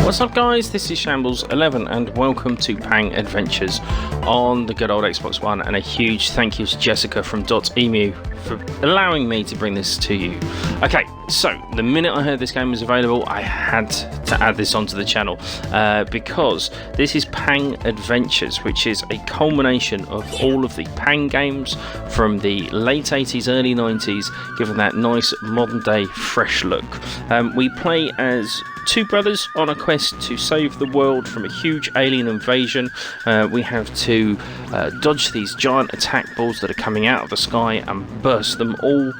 What's up guys, this is Shambles11 and welcome to Pang Adventures on the good old Xbox One, and a huge thank you to Jessica from DotEmu for allowing me to bring this to you. Okay, so the minute I heard this game was available, I had to add this onto the channel because this is Pang Adventures, which is a culmination of all of the Pang games from the late 80s, early 90s, given that nice modern day fresh look. We play as two brothers on a quest to save the world from a huge alien invasion. We have to dodge these giant attack balls that are coming out of the sky and burst them all,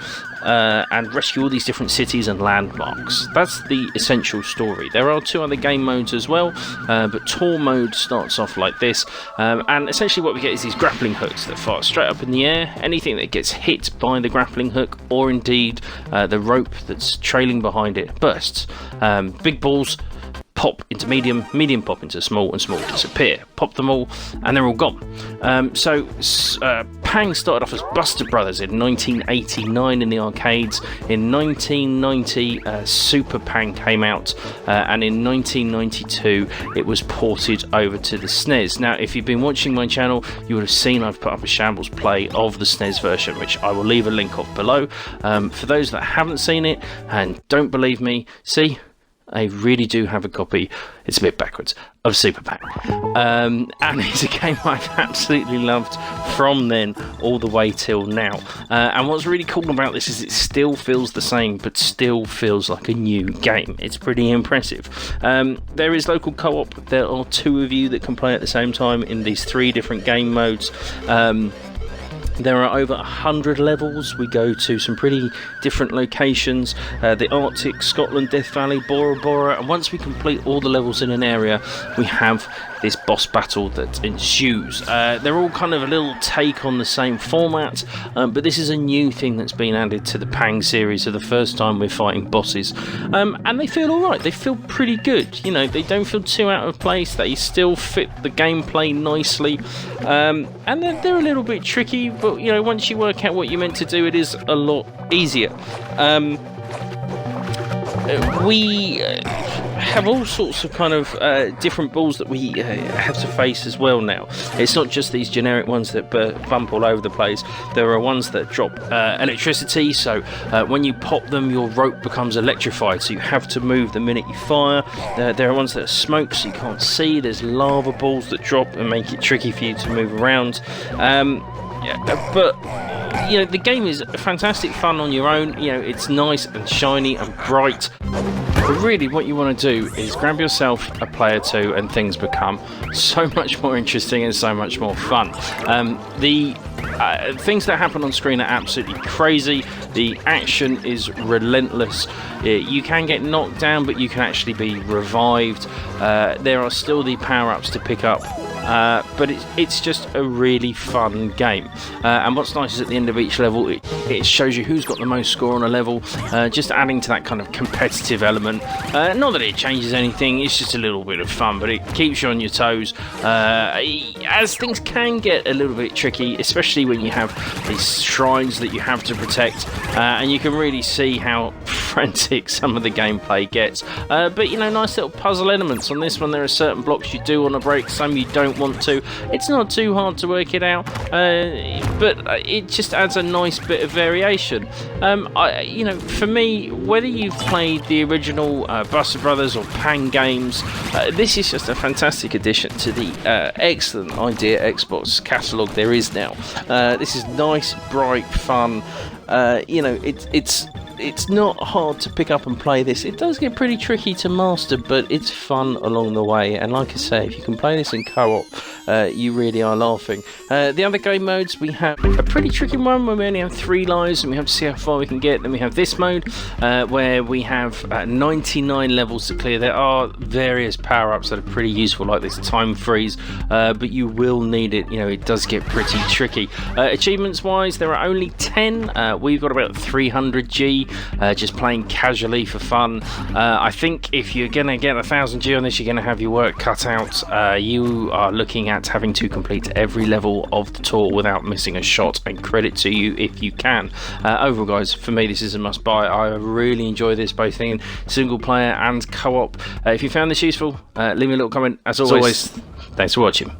and rescue all these different cities and landmarks. That's the essential story. There are two other game modes as well, but tour mode starts off like this, and essentially what we get is these grappling hooks that fire straight up in the air. Anything that gets hit by the grappling hook, or indeed the rope that's trailing behind it, bursts. Big balls pop into medium, medium pop into small, and small disappear. Pop them all, and they're all gone. Pang started off as Buster Brothers in 1989 in the arcades. In 1990, Super Pang came out, and in 1992, it was ported over to the SNES. Now, if you've been watching my channel, you would have seen I've put up a Shambles play of the SNES version, which I will leave a link of below. For those that haven't seen it and don't believe me, see, I really do have a copy, it's a bit backwards, of Super Pang. And it's a game I've absolutely loved from then all the way till now. And what's really cool about this is it still feels the same, but still feels like a new game. It's pretty impressive. There is local co-op. There are two of you that can play at the same time in these three different game modes. There are over 100 levels. We go to some pretty different locations, the Arctic, Scotland, Death Valley, Bora Bora, and once we complete all the levels in an area, we have this boss battle that ensues. They're all kind of a little take on the same format, but this is a new thing that's been added to the Pang series. So the first time we're fighting bosses, and they feel alright. They feel pretty good. You know, they don't feel too out of place. They still fit the gameplay nicely, and they're a little bit tricky, but you know, once you work out what you're meant to do, it is a lot easier. We have all sorts of kind of different balls that we have to face as well now. It's not just these generic ones that bump all over the place. There are ones that drop electricity, so when you pop them, your rope becomes electrified, so you have to move the minute you fire. There are ones that are smoke, so you can't see. There's lava balls that drop and make it tricky for you to move around. But you know, the game is fantastic fun on your own. You know, it's nice and shiny and bright. But really what you want to do is grab yourself a player two, and things become so much more interesting and so much more fun. The things that happen on screen are absolutely crazy. The action is relentless. You can get knocked down, but you can actually be revived. There are still the power-ups to pick up. But it's just a really fun game, and what's nice is at the end of each level it shows you who's got the most score on a level, just adding to that kind of competitive element. Not that it changes anything, it's just a little bit of fun, but it keeps you on your toes, as things can get a little bit tricky, especially when you have these shrines that you have to protect, and you can really see how frantic some of the gameplay gets. But you know, nice little puzzle elements. On this one there are certain blocks you do want to break, some you don't want to. It's not too hard to work it out, but it just adds a nice bit of variation. You know, for me, whether you've played the original Buster Brothers or Pang games, this is just a fantastic addition to the excellent idea Xbox catalogue there is now. This is nice, bright, fun. You know, it's not hard to pick up and play this. It does get pretty tricky to master, but it's fun along the way. And like I say, if you can play this in co-op, you really are laughing. The other game modes, we have a pretty tricky one where we only have 3 lives and we have to see how far we can get. Then we have this mode where we have 99 levels to clear. There are various power-ups that are pretty useful, like this time freeze, but you will need it. You know, it does get pretty tricky. Achievements wise, there are only 10. We've got about 300G. be just playing casually for fun. I think if you're going to get 1000G on this, you're going to have your work cut out. You are looking at having to complete every level of the tour without missing a shot, and credit to you if you can. Overall, guys, for me, this is a must buy. I really enjoy this, both in single player and co-op. If you found this useful, leave me a little comment. As always, thanks for watching.